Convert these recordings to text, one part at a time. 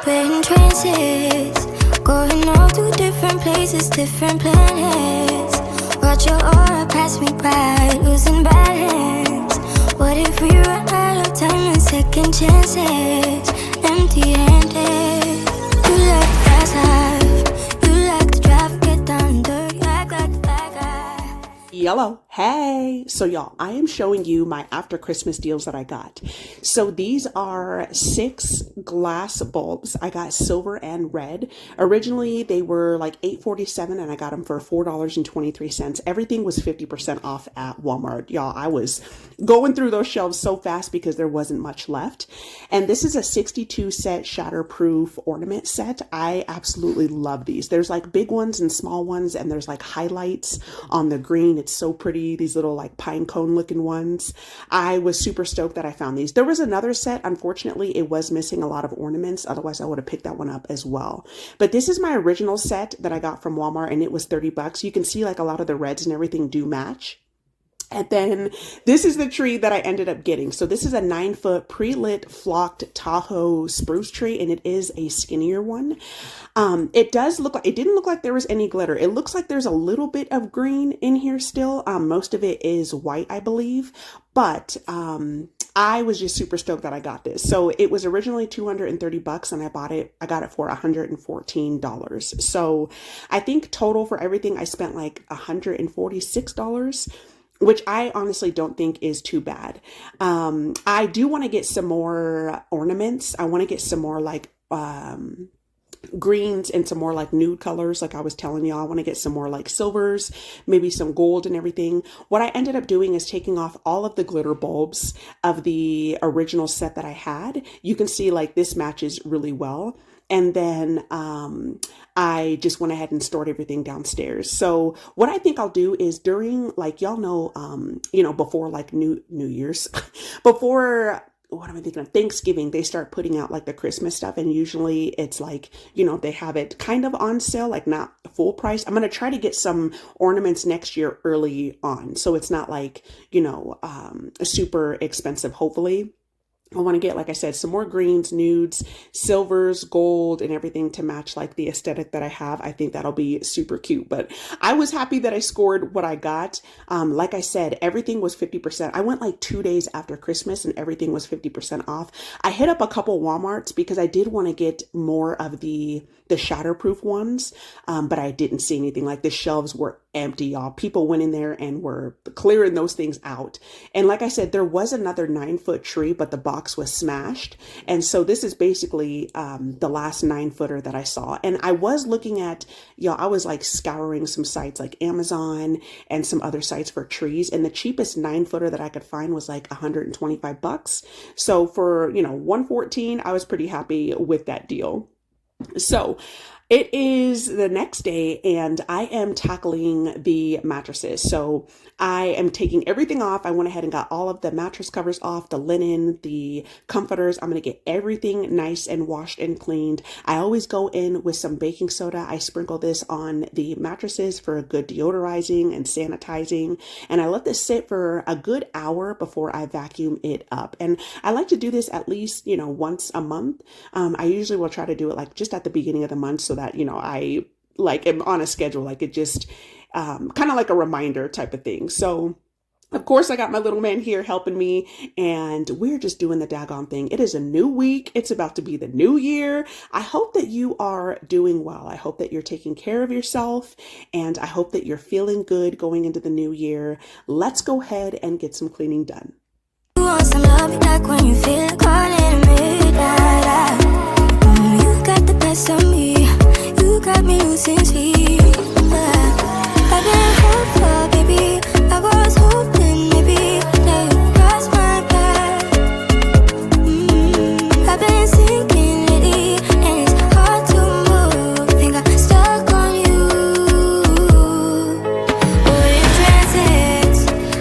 We're in trances, going off to different places, different planets. Watch your aura pass me by, losing balance. What if we run out of time and second chances? Empty-handed. You like the fast life, you like to drive, get down and dirty, act like a bad guy. Yellow. Hey, so y'all, I am showing you my after Christmas deals that I got. So these are 6 glass bulbs. I got silver and red. Originally they were like $8.47 and I got them for $4.23. Everything was 50% off at Walmart. Y'all, I was going through those shelves so fast because there wasn't much left. And this is a 62 set shatterproof ornament set. I absolutely love these. There's like big ones and small ones, and there's like highlights on the green. It's so pretty. These little like pine cone looking ones. I was super stoked that I found these. There was another set. Unfortunately, it was missing a lot of ornaments. Otherwise, I would have picked that one up as well. But this is my original set that I got from Walmart, and it was $30. You can see like a lot of the reds and everything do match. And then this is the tree that I ended up getting. So this is a 9-foot pre-lit flocked Tahoe spruce tree, and it is a skinnier one. It does look like, it didn't look like there was any glitter. It looks like there's a little bit of green in here still. Most of it is white, I believe. But I was just super stoked that I got this. So it was originally $230 and I got it for $114. So I think total for everything, I spent like $146. Which I honestly don't think is too bad. I do want to get some more ornaments. I want to get some more like greens and some more like nude colors. Like I was telling y'all, I want to get some more like silvers, maybe some gold and everything. What I ended up doing is taking off all of the glitter bulbs of the original set that I had. You can see like this matches really well. And then I just went ahead and stored everything downstairs. So what I think I'll do is during, like, y'all know, before like New Year's, before, what am I thinking of? Thanksgiving, they start putting out like the Christmas stuff. And usually it's like, they have it kind of on sale, like not full price. I'm going to try to get some ornaments next year early on. So it's not like, super expensive, hopefully. I want to get, like I said, some more greens, nudes, silvers, gold, and everything to match like the aesthetic that I have. I think that'll be super cute. But I was happy that I scored what I got. Like I said, everything was 50%. I went like 2 days after Christmas and everything was 50% off. I hit up a couple Walmarts because I did want to get more of the shatterproof ones, but I didn't see anything. Like the shelves were empty, y'all. People went in there and were clearing those things out. And like I said, there was another 9-foot tree, but the box was smashed. And so this is basically the last 9-footer that I saw. And I was looking at, I was like scouring some sites like Amazon and some other sites for trees. And the cheapest 9-footer that I could find was like $125. So for, $114, I was pretty happy with that deal. So it is the next day and I am tackling the mattresses. So I am taking everything off. I went ahead and got all of the mattress covers off, the linen, the comforters. I'm going to get everything nice and washed and cleaned. I always go in with some baking soda. I sprinkle this on the mattresses for a good deodorizing and sanitizing. And I let this sit for a good hour before I vacuum it up. And I like to do this at least, once a month. I usually will try to do it like just at the beginning of the month so that, I like am on a schedule, like it just kind of like a reminder type of thing. So of course I got my little man here helping me and we're just doing the daggone thing. It is a new week. It's about to be the new year. I hope that you are doing well. I hope that you're taking care of yourself and I hope that you're feeling good going into the new year. Let's go ahead and get some cleaning done. You want some love like when you feel like calling midnight. You got the best of me. You got me losing sleep. I've been hopeful, baby. I was hoping maybe that you cross my path. I've been sinking lately, and it's hard to move. Think I'm stuck on you. We're in trances,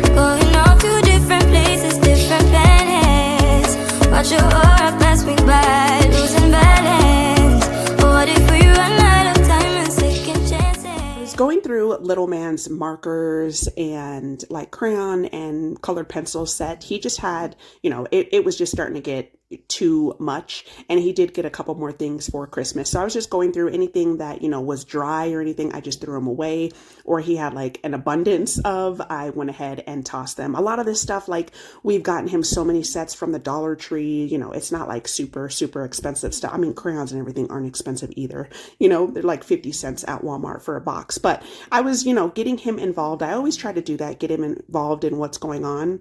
going off to different places, different planets. Watch your aura pass me by, losing balance. What if we run out of time and second chances? Going through little man's markers and like crayon and colored pencil set. He just had, it was just starting to get, too much. And he did get a couple more things for Christmas. So I was just going through anything that, was dry or anything, I just threw them away. Or he had like an abundance of, I went ahead and tossed them. A lot of this stuff, like we've gotten him so many sets from the Dollar Tree, it's not like super, super expensive stuff. I mean, crayons and everything aren't expensive either. They're like 50 cents at Walmart for a box. But I was, getting him involved. I always try to do that, get him involved in what's going on.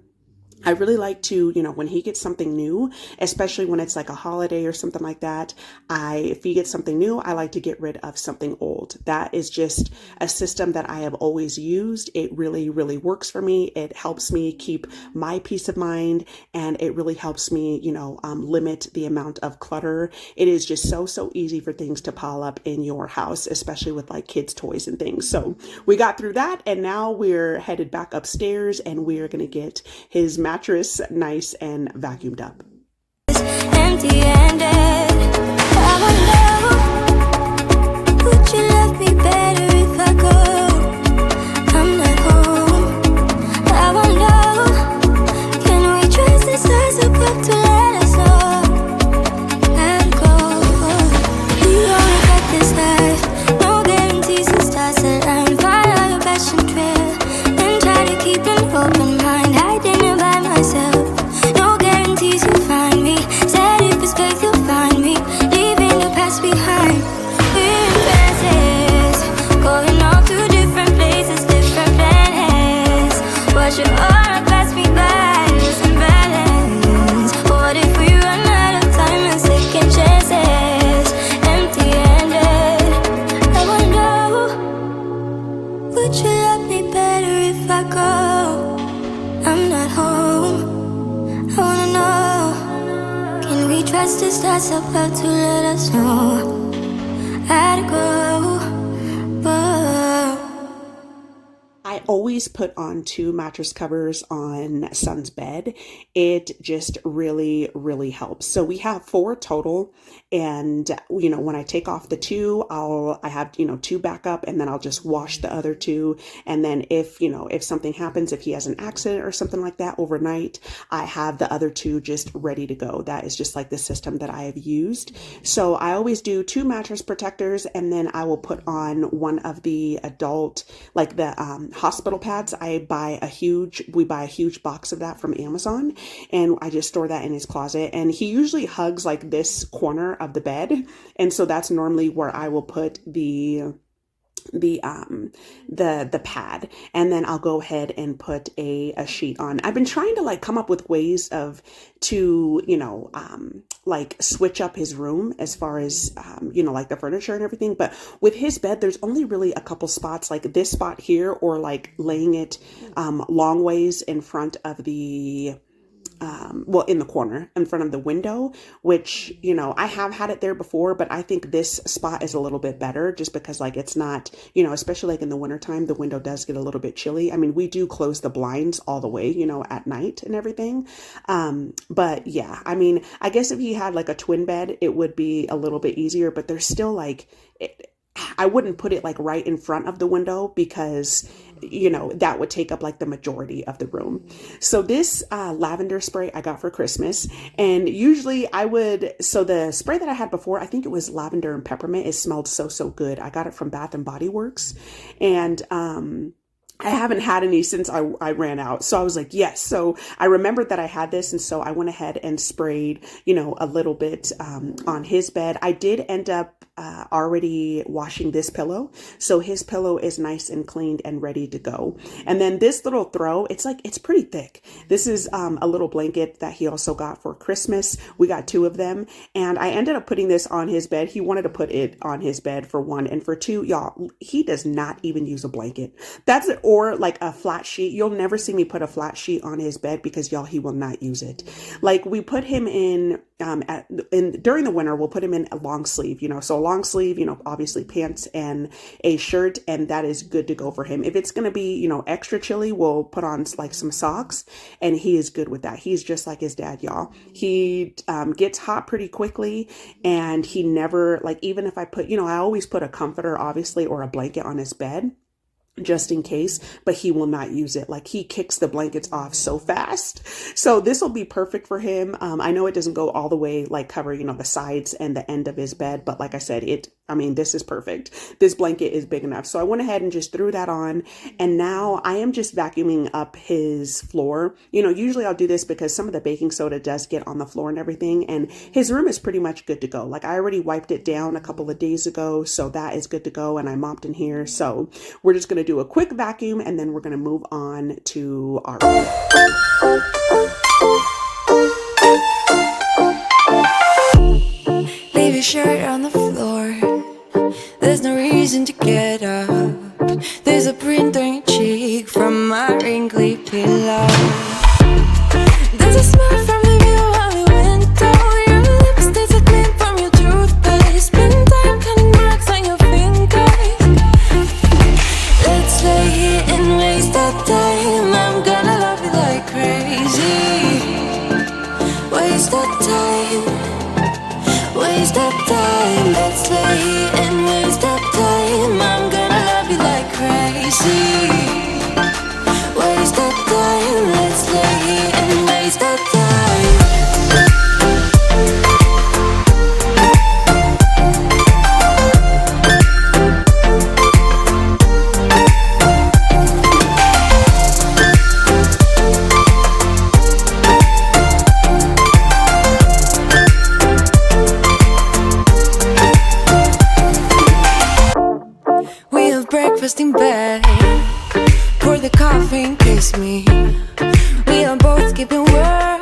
I really like to, when he gets something new, especially when it's like a holiday or something like that, if he gets something new, I like to get rid of something old. That is just a system that I have always used. It really, really works for me. It helps me keep my peace of mind, and it really helps me, limit the amount of clutter. It is just so easy for things to pile up in your house, especially with like kids' toys and things. So we got through that, and now we're headed back upstairs, and we're going to get his mattress nice and vacuumed up. Empty-handed. I wonder, would you love me better if I go? I'm not home. I wonder, can we trace the stars above to let us know? Let go. We only got this life. No guarantees and stars align. Follow your passion trail and try to keep an open mind. I didn't by myself. No guarantees you'll find me. Said if it's faith you'll find me. Leaving the past behind. We're in phases, going off to different places, different planets. Watch your aura pass me by, losing balance. What if we run out of time and second chances? Empty-handed. I wonder, would you love me better if I go? I'm not home. I wanna know, can we trust the stars about to let us know? I'd go, I always put on 2 mattress covers on Son's bed. It just really, really helps. So we have 4 total. And, when I take off the 2, I have, 2 backup, and then I'll just wash the other 2. And then if something happens, if he has an accident or something like that overnight, I have the other 2 just ready to go. That is just like the system that I have used. So I always do 2 mattress protectors, and then I will put on one of the adult, like the hospital pads. We buy a huge box of that from Amazon, and I just store that in his closet. And he usually hugs like this corner of the bed, and so that's normally where I will put the pad, and then I'll go ahead and put a sheet on. I've been trying to like come up with ways to like switch up his room as far as like the furniture and everything, but with his bed there's only really a couple spots, like this spot here, or like laying it long ways in front of the in the corner in front of the window, which, I have had it there before, but I think this spot is a little bit better just because like it's not, especially like in the wintertime, the window does get a little bit chilly. I mean, we do close the blinds all the way, at night and everything. But yeah, I mean, I guess if he had like a twin bed, it would be a little bit easier, but there's still like, I wouldn't put it like right in front of the window because that would take up like the majority of the room. So this lavender spray I got for Christmas, and usually so the spray that I had before, I think it was lavender and peppermint. It smelled so good. I got it from Bath and Body Works, and I haven't had any since I ran out. So I was like, yes. So I remembered that I had this. And so I went ahead and sprayed, a little bit on his bed. I did end up already washing this pillow. So his pillow is nice and cleaned and ready to go. And then this little throw, it's pretty thick. This is a little blanket that he also got for Christmas. We got 2 of them. And I ended up putting this on his bed. He wanted to put it on his bed for 1. And for 2, y'all, he does not even use a blanket. That's it. Or like a flat sheet. You'll never see me put a flat sheet on his bed because y'all, he will not use it. Like we put him in during the winter, we'll put him in a long sleeve, so a long sleeve, obviously pants and a shirt, and that is good to go for him. If it's going to be, extra chilly, we'll put on like some socks, and he is good with that. He's just like his dad, y'all. He gets hot pretty quickly, and he never, like, even if I put, I always put a comforter, obviously, or a blanket on his bed. just in case, but he will not use it. Like, he kicks the blankets off so fast. So this will be perfect for him. I know it doesn't go all the way, like cover, the sides and the end of his bed, but like I said, this is perfect. This blanket is big enough. So I went ahead and just threw that on. And now I am just vacuuming up his floor. Usually I'll do this because some of the baking soda does get on the floor and everything. And his room is pretty much good to go. Like, I already wiped it down a couple of days ago. So that is good to go. And I mopped in here. So we're just going to do a quick vacuum and then we're going to move on to our room. Leave your shirt on the floor. There's no reason to get up. There's a print on your cheek from my wrinkly pillow. There's a smell from the view on the window. Your lipstick's a glint from your toothpaste. Spend time cutting marks on your fingers. Let's lay here and waste our time. I'm gonna love you like crazy. Waste our time. Waste our time. Let's lay here and waste our time. I'm gonna love you like crazy. Waste our time. Let's lay here and waste our time. We have breakfast in bed. Pour the coffee and kiss me. We are both keeping work.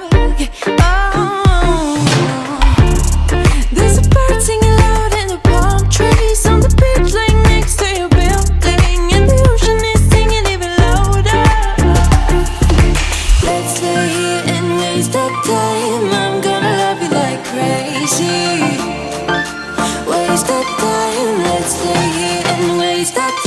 Oh, there's a bird singing loud in the palm trees on the beach, laying next to your building, and the ocean is singing even louder. Let's lay here and waste our time. I'm gonna love you like crazy. Waste our time. Let's lay here and waste our time.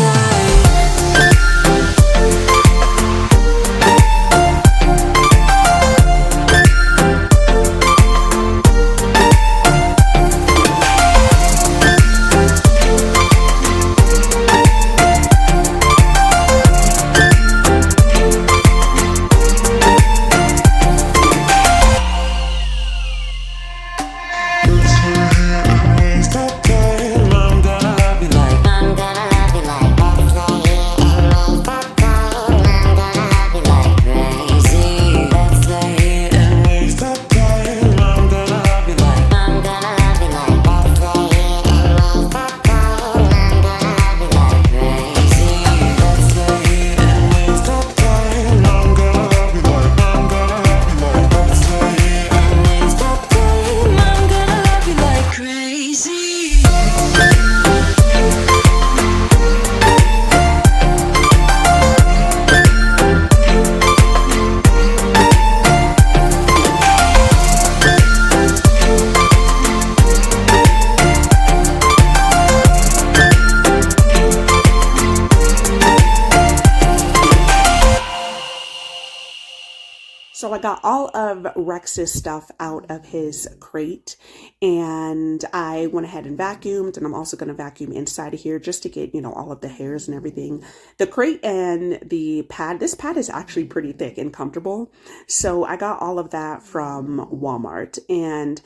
So I got all of Rex's stuff out of his crate and I went ahead and vacuumed, and I'm also going to vacuum inside of here just to get, all of the hairs and everything. The crate and the pad, this pad is actually pretty thick and comfortable. So I got all of that from Walmart, and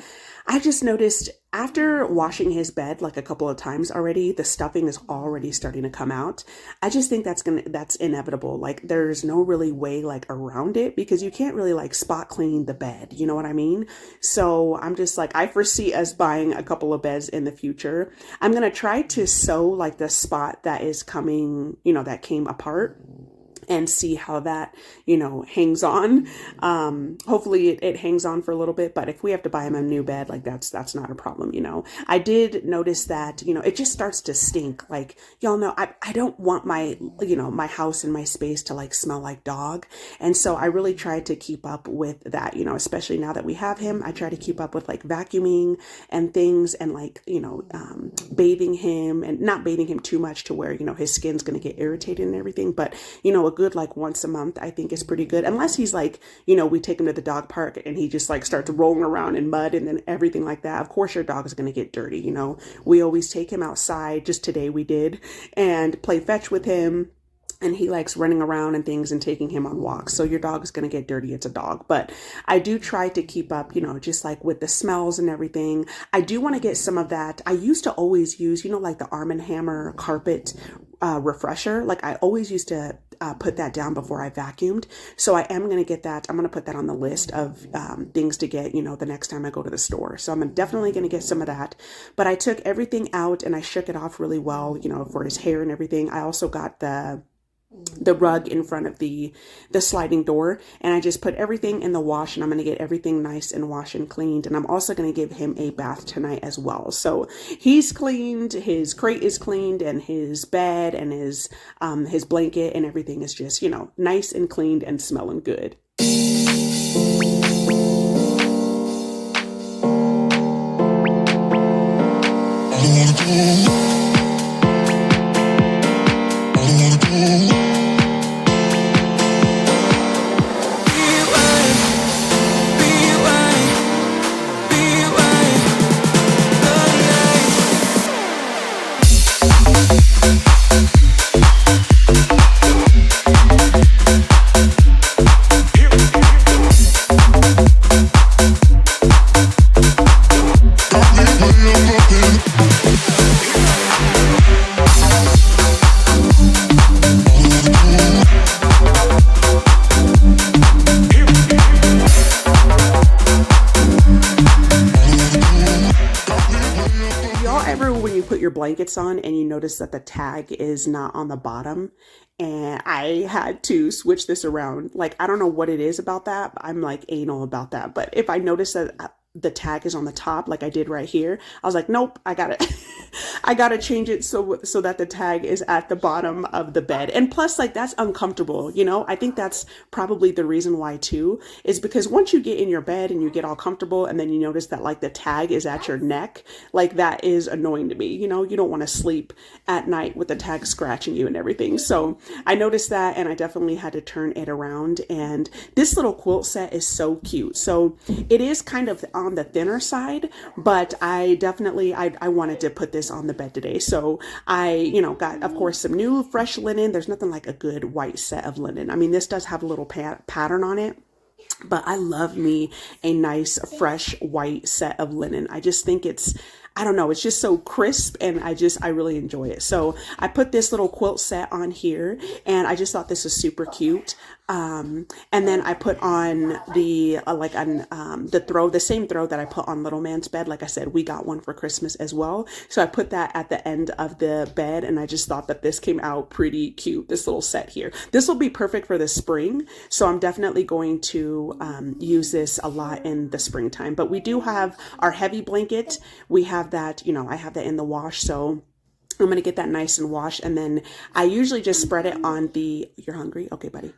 I just noticed after washing his bed like a couple of times already, the stuffing is already starting to come out. I just think that's inevitable. Like, there's no really way like around it because you can't really like spot clean the bed. You know what I mean? So I'm just like, I foresee us buying a couple of beds in the future. I'm going to try to sew like the spot that is coming, that came apart, and see how that, hangs on. Hopefully it hangs on for a little bit, but if we have to buy him a new bed, like that's not a problem. I did notice that, it just starts to stink. Like, y'all know, I don't want my, my house and my space to like smell like dog. And so I really try to keep up with that, especially now that we have him. I try to keep up with like vacuuming and things, and like, bathing him, and not bathing him too much to where, his skin's going to get irritated and everything. But, a good like once a month I think is pretty good, unless he's like, we take him to the dog park and he just like starts rolling around in mud and then everything like that. Of course your dog is going to get dirty. We always take him outside. Just today we did, and play fetch with him and he likes running around and things and taking him on walks. So your dog is going to get dirty. It's a dog. But I do try to keep up, just like with the smells and everything. I do want to get some of that. I used to always use, like the Arm & Hammer carpet refresher. Like I always used to put that down before I vacuumed. So I am going to get that. I'm going to put that on the list of things to get, the next time I go to the store. So I'm definitely going to get some of that. But I took everything out and I shook it off really well, for his hair and everything. I also got the rug in front of the sliding door, and I just put everything in the wash, and I'm going to get everything nice and washed and cleaned. And I'm also going to give him a bath tonight as well. So he's cleaned, his crate is cleaned, and his bed and his blanket and everything is just, nice and cleaned and smelling good. Blankets on and you notice that the tag is not on the bottom, and I had to switch this around. Like, I don't know what it is about that. I'm like anal about that. But if I notice that the tag is on the top, like I did right here, I was like, nope, I got it. I got to change it so that the tag is at the bottom of the bed. And plus, like, that's uncomfortable. I think that's probably the reason why too, is because once you get in your bed and you get all comfortable and then you notice that like the tag is at your neck, like that is annoying to me. You don't want to sleep at night with the tag scratching you and everything. So I noticed that, and I definitely had to turn it around. And this little quilt set is so cute. So it is kind of on the thinner side, but I definitely, I wanted to put this on the bed today. So I, got, of course, some new fresh linen. There's nothing like a good white set of linen. I mean, this does have a little pattern on it, but I love me a nice, fresh white set of linen. I just think it's just so crisp, and I really enjoy it. So I put this little quilt set on here, and I just thought this was super cute. And then I put on the same throw that I put on Little Man's bed. Like I said, we got one for Christmas as well. So I put that at the end of the bed, and I just thought that this came out pretty cute, this little set here. This will be perfect for the spring. So I'm definitely going to use this a lot in the springtime. But we do have our heavy blanket. We have that, I have that in the wash. So I'm going to get that nice and washed. And then I usually just spread it on you're hungry? Okay, buddy.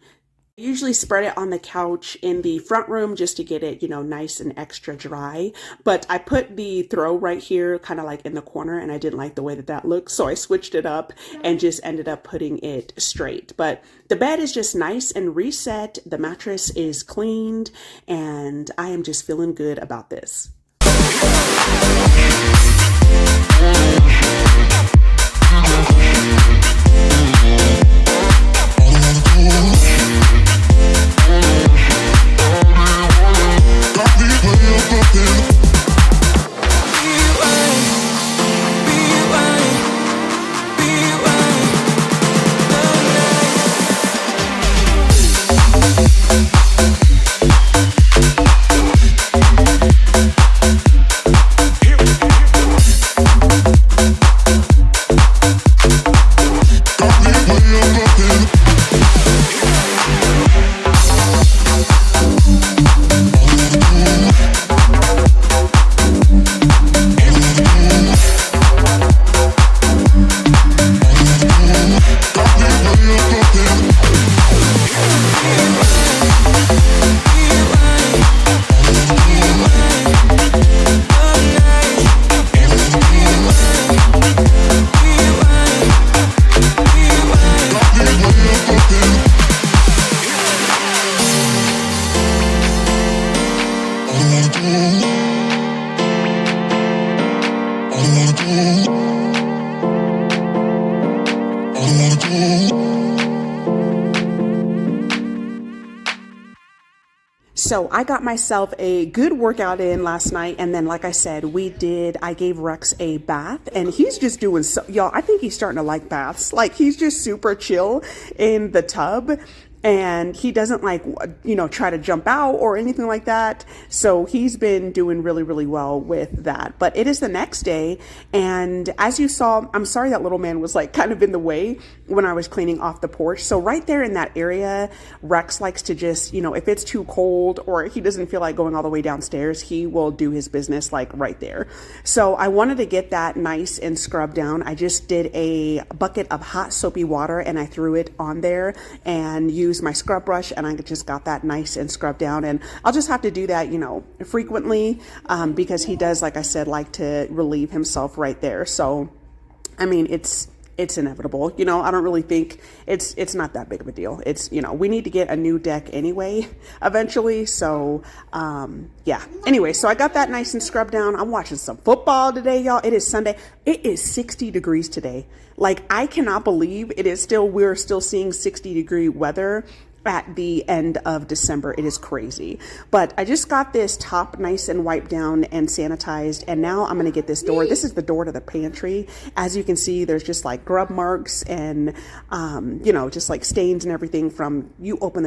I usually spread it on the couch in the front room just to get it, nice and extra dry. But I put the throw right here, kind of like in the corner, and I didn't like the way that looked. So I switched it up and just ended up putting it straight. But the bed is just nice and reset. The mattress is cleaned, and I am just feeling good about this. So I got myself a good workout in last night. And then, like I said, I gave Rex a bath and he's just doing so, y'all, I think he's starting to like baths. Like he's just super chill in the tub. And he doesn't like, try to jump out or anything like that. So he's been doing really, really well with that. But it is the next day. And as you saw, I'm sorry that little man was like kind of in the way when I was cleaning off the porch. So right there in that area, Rex likes to just, if it's too cold or he doesn't feel like going all the way downstairs, he will do his business like right there. So I wanted to get that nice and scrubbed down. I just did a bucket of hot soapy water and I threw it on there and used my scrub brush and I just got that nice and scrubbed down. And I'll just have to do that, frequently because he does, like I said, like to relieve himself right there. So, I mean, it's inevitable. I don't really think it's not that big of a deal. It's, we need to get a new deck anyway, eventually. So, yeah. Anyway, so I got that nice and scrubbed down. I'm watching some football today, y'all. It is Sunday. It is 60 degrees today. Like, I cannot believe we're still seeing 60-degree weather at the end of December. It is crazy. But I just got this top nice and wiped down and sanitized. And now I'm going to get this door. This is the door to the pantry. As you can see, there's just like grub marks and, just like stains and everything from you open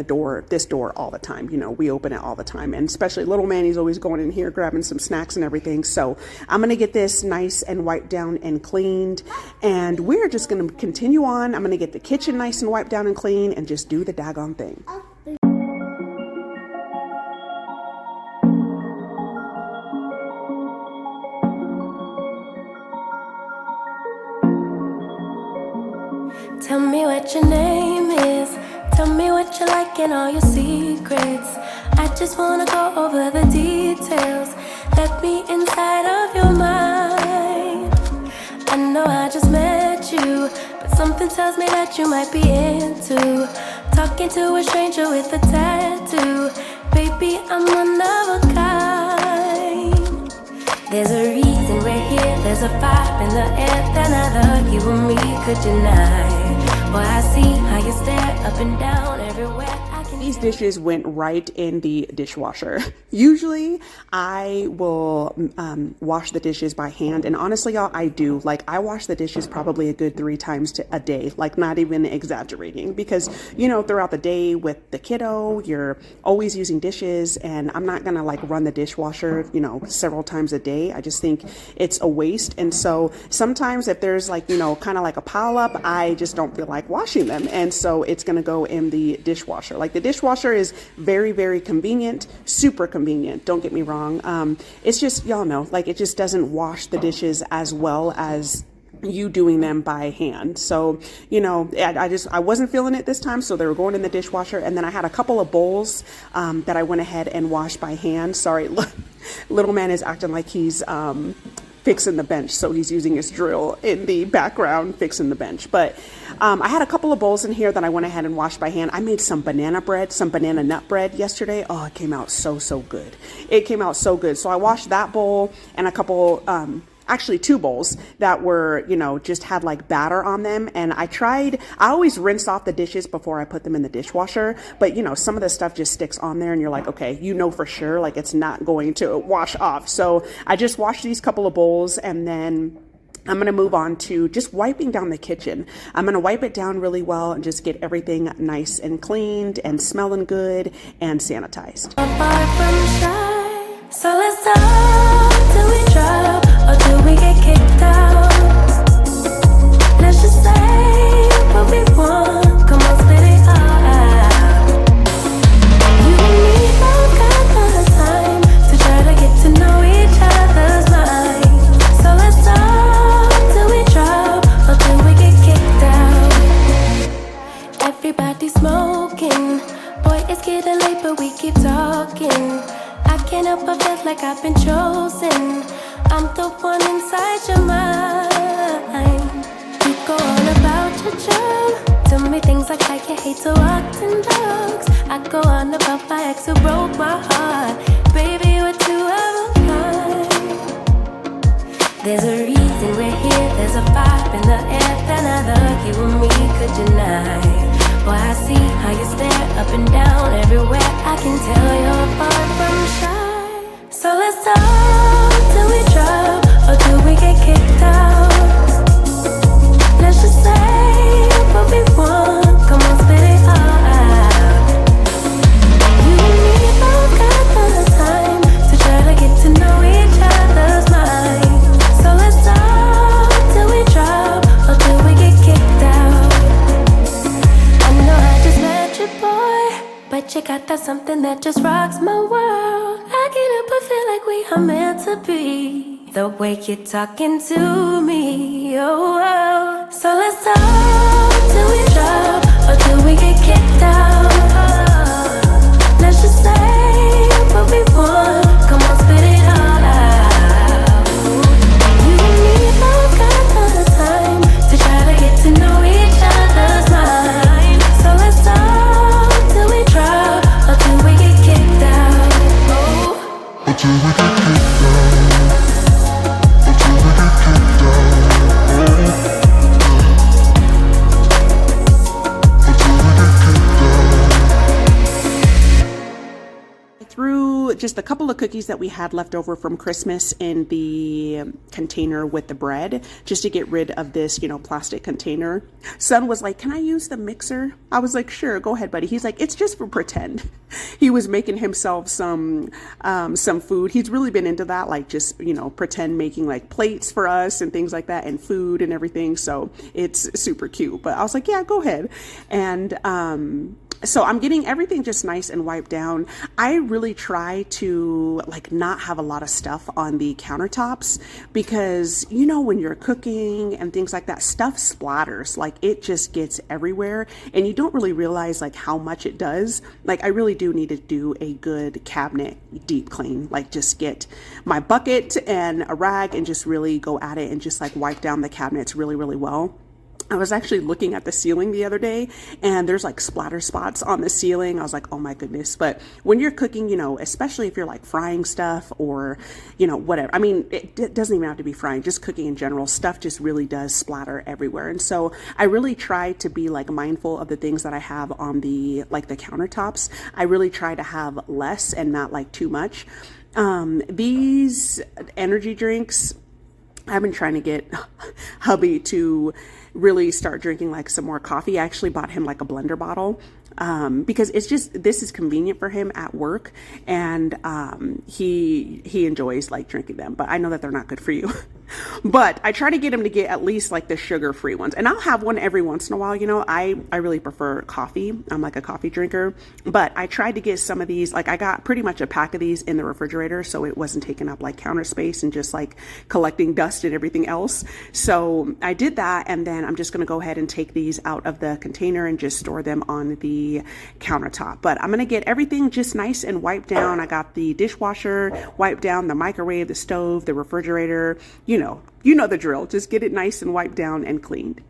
this door all the time. We open it all the time. And especially little man, he's always going in here grabbing some snacks and everything. So I'm going to get this nice and wiped down and cleaned. And we're just going to continue on. I'm going to get the kitchen nice and wiped down and clean and just do the daggone thing. Tell me what your name is. Tell me what you like and all your secrets. I just wanna go over the details. Let me inside of your mind. I know I just met you, but something tells me that you might be into talking to a stranger with a tattoo. Baby, I'm one of a kind. There's a reason we're here. There's a vibe in the air that neither you or me could deny. Boy, I see how you stare up and down everywhere. These dishes went right in the dishwasher. Usually I will wash the dishes by hand. And honestly, y'all, I do. Like, I wash the dishes probably a good 3 times a day, like not even exaggerating, because, throughout the day with the kiddo, you're always using dishes and I'm not going to like run the dishwasher, several times a day. I just think it's a waste. And so sometimes if there's like, kind of like a pile up, I just don't feel like washing them. And so it's going to go in the dishwasher. Like, the dishwasher is very, very convenient, super convenient. Don't get me wrong. It's just, y'all know, like it just doesn't wash the dishes as well as you doing them by hand. So, I wasn't feeling it this time. So they were going in the dishwasher. And then I had a couple of bowls that I went ahead and washed by hand. Sorry, little man is acting like he's fixing the bench. So he's using his drill in the background, fixing the bench. But I had a couple of bowls in here that I went ahead and washed by hand. I made some banana nut bread yesterday. Oh, it came out so good. It came out so good. So I washed that bowl and a couple, actually 2 bowls that were, just had like batter on them. And I always rinse off the dishes before I put them in the dishwasher. But, some of the stuff just sticks on there and you're like, okay, for sure, like it's not going to wash off. So I just washed these couple of bowls and then I'm going to move on to just wiping down the kitchen. I'm going to wipe it down really well and just get everything nice and cleaned and smelling good and sanitized. So let's talk till we drop or till we get kicked out. Let's just say what we want. Come on, spit it out. You and me both got the time to try to get to know each other's mind. So let's talk till we drop or till we get kicked out. Everybody's smoking. Boy, it's getting late, but we keep talking. I can't help but feel like I've been chosen. I'm the one inside your mind. You go on about your job. Tell me things like how you hate to walk 10 dogs. I go on about my ex who broke my heart. Baby, we're 2 of a kind. There's a reason we're here. There's a vibe in the air that neither you and me could deny. Boy, I see how you stare up and down everywhere. I can tell you're far from shy. So let's talk till we drop or till we get kicked out. Let's just say what we want. Come on, spit it all out. You and me both got the time to try to get to know each other's mind. So let's talk till we drop or till we get kicked out. I know I just met you, boy, but you got that something that just rocks my world. I get up and feel like we are meant to be. The way you're talking to me, oh, oh. So let's talk till we drop or till we get kicked out. Let's just say what we want. Come on, spit it all out. You and me both got the time to try to get to know each other's mind. So let's talk till we drop or till we get kicked out. Oh. Until we get kicked out. Until we get kicked out. Threw just a couple of cookies that we had left over from Christmas in the container with the bread, just to get rid of this, plastic container. Son was like, "Can I use the mixer?" I was like, "Sure, go ahead, buddy." He's like, "It's just for pretend." He was making himself some food. He's really been into that, like just, pretend making like plates for us and things like that and food and everything. So it's super cute. But I was like, "Yeah, go ahead." And, so I'm getting everything just nice and wiped down. I really try to not have a lot of stuff on the countertops because, when you're cooking and things like that, stuff splatters, it just gets everywhere and you don't really realize how much it does. I really do need to do a good cabinet deep clean, just get my bucket and a rag and just really go at it and just wipe down the cabinets really, really well. I was actually looking at the ceiling the other day and there's splatter spots on the ceiling. I was like, oh my goodness. But when you're cooking, especially if you're frying stuff or, whatever. I mean, it doesn't even have to be frying, just cooking in general. Stuff just really does splatter everywhere. And so I really try to be mindful of the things that I have on the, the countertops. I really try to have less and not too much. These energy drinks, I've been trying to get hubby to really start drinking some more coffee. I actually bought him a blender bottle because this is convenient for him at work, and he enjoys drinking them, but I know that they're not good for you. But I try to get him to get at least the sugar-free ones, and I'll have one every once in a while. I really prefer coffee. I'm a coffee drinker, but I tried to get some of these. I got pretty much a pack of these in the refrigerator, so it wasn't taking up counter space and just collecting dust and everything else. So I did that, and then I'm just going to go ahead and take these out of the container and just store them on the countertop. But I'm going to get everything just nice and wiped down. I got the dishwasher wiped down, the microwave, the stove, the refrigerator, you know the drill. Just get it nice and wiped down and cleaned.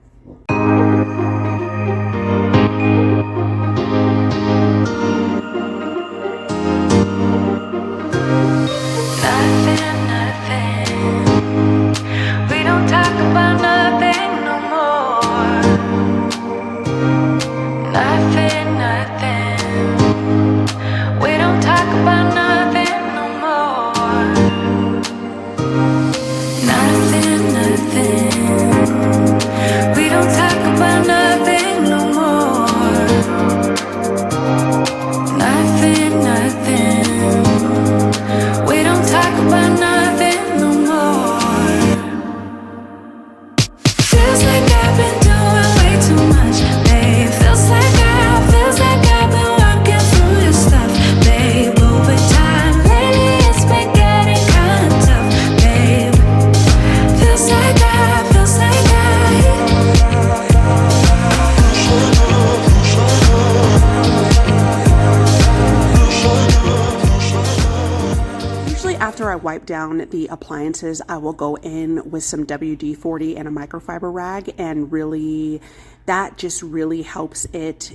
We don't talk about nothing no more. Nothing. We don't talk about nothing no more. Nothing. We don't talk about nothing no more. Nothing. We don't talk about nothing no more. Feels like I've been doing way too much, babe. Feels like I've been working through your stuff, babe. Over time, lately it's been getting kind of tough, babe. Feels like Usually after I wipe down the appliances, I will go in with some WD-40 and a microfiber rag, and that just really helps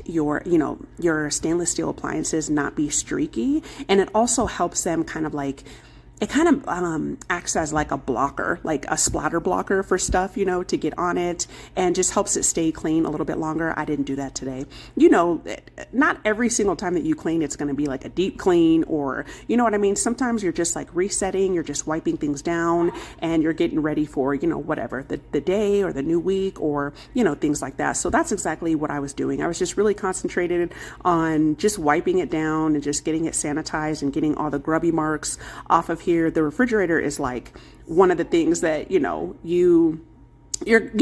your stainless steel appliances not be streaky. And it also helps them kind of it kind of acts as like a blocker, like a splatter blocker for stuff, to get on it, and just helps it stay clean a little bit longer. I didn't do that today. Not every single time that you clean, it's going to be like a deep clean, or, you know what I mean? Sometimes you're just like resetting, you're just wiping things down, and you're getting ready for, whatever, the day or the new week, or, things like that. So that's exactly what I was doing. I was just really concentrated on just wiping it down and just getting it sanitized and getting all the grubby marks off of here. The refrigerator is like one of the things that, you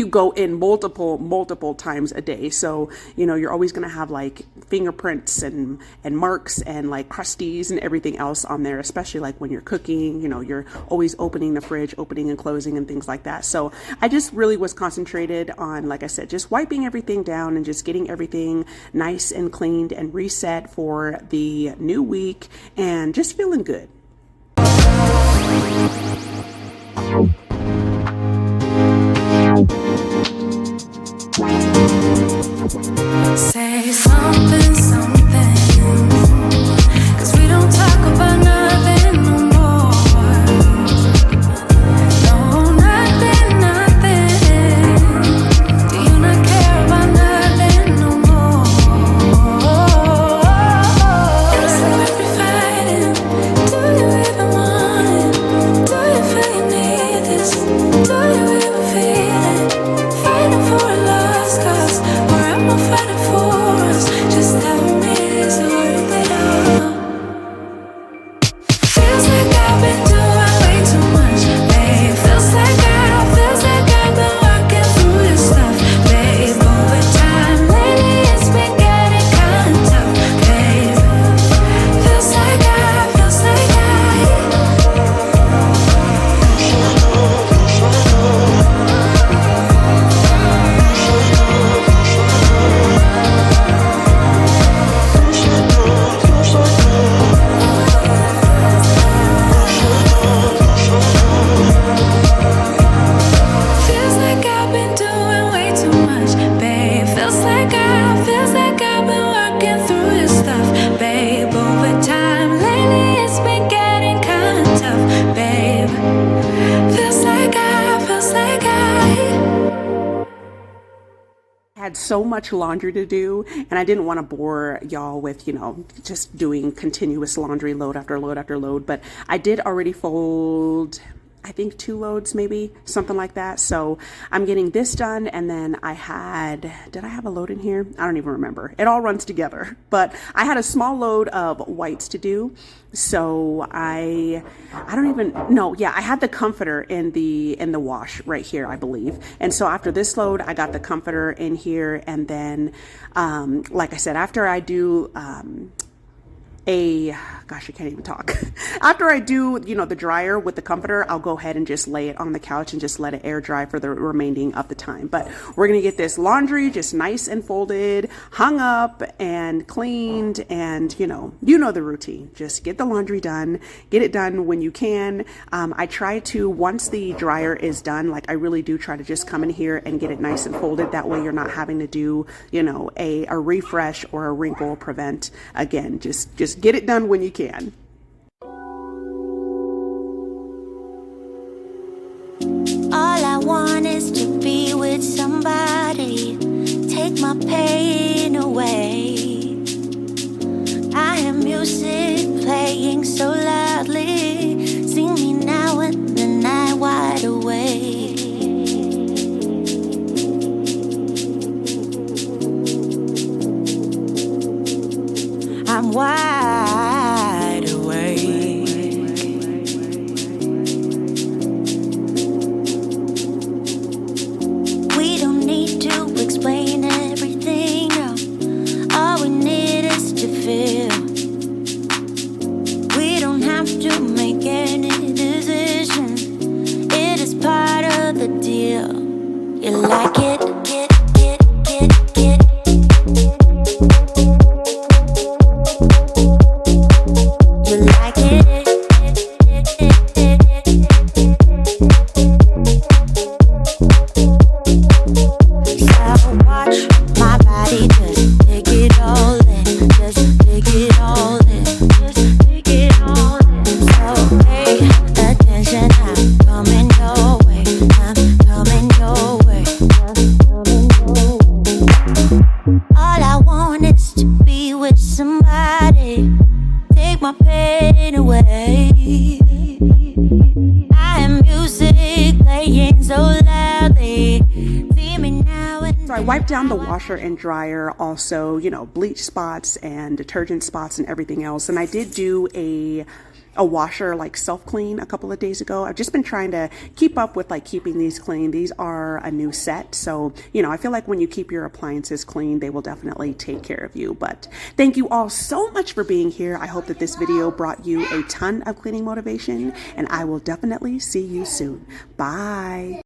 go in multiple times a day. So, you're always going to have like fingerprints and marks and like crusties and everything else on there, especially like when you're cooking, you're always opening the fridge, opening and closing and things like that. So I just really was concentrated on, like I said, just wiping everything down and just getting everything nice and cleaned and reset for the new week and just feeling good. Say something, 'cause we don't talk about nothing no more. No, nothing. Do you not care about nothing no more? Feels like we're fighting. Do you even want it? Do you feel you need this? Do you even feel it? Fighting for a lost cause, or am I fighting for us? Just tell me, is it worth it all? Feels like I've been doing way too much, babe. Feels like I've been working through this stuff, babe. Over time, lately it's been getting kind of tough, babe. Feels like feels like I've been doing way too much, babe. Feels like I've been working through this stuff, babe. Over time, lately it's been getting kind of tough, babe. Feels like Had so much laundry to do, and I didn't want to bore y'all with, just doing continuous laundry, load after load after load, but I did already fold, I think 2 loads, maybe something like that. So I'm getting this done. And then did I have a load in here? I don't even remember. It all runs together, but I had a small load of whites to do. So I don't even know. Yeah, I had the comforter in the wash right here, I believe. And so after this load, I got the comforter in here. And then, like I said, after I do, gosh, I can't even talk. After I do, the dryer with the comforter, I'll go ahead and just lay it on the couch and just let it air dry for the remaining of the time. But we're going to get this laundry just nice and folded, hung up and cleaned. And, you know the routine. Just get the laundry done, get it done when you can. I try to, once the dryer is done, like I really do try to just come in here and get it nice and folded. That way you're not having to do, a refresh or a wrinkle prevent. Again, just get it done when you can. all I want is to be with somebody, take my pain away. I hear music playing so loudly, sing me now when the night wide awake. I'm wide awake. saying so loudly. See me now and So I wiped down the washer and dryer, also, you know, bleach spots and detergent spots and everything else. And I did do a washer like self clean a couple of days ago. I've just been trying to keep up with like keeping these clean. These are a new set, so you know, I feel like when you keep your appliances clean, they will definitely take care of you. But thank you all so much for being here. I hope that this video brought you a ton of cleaning motivation, and I will definitely see you soon. Bye.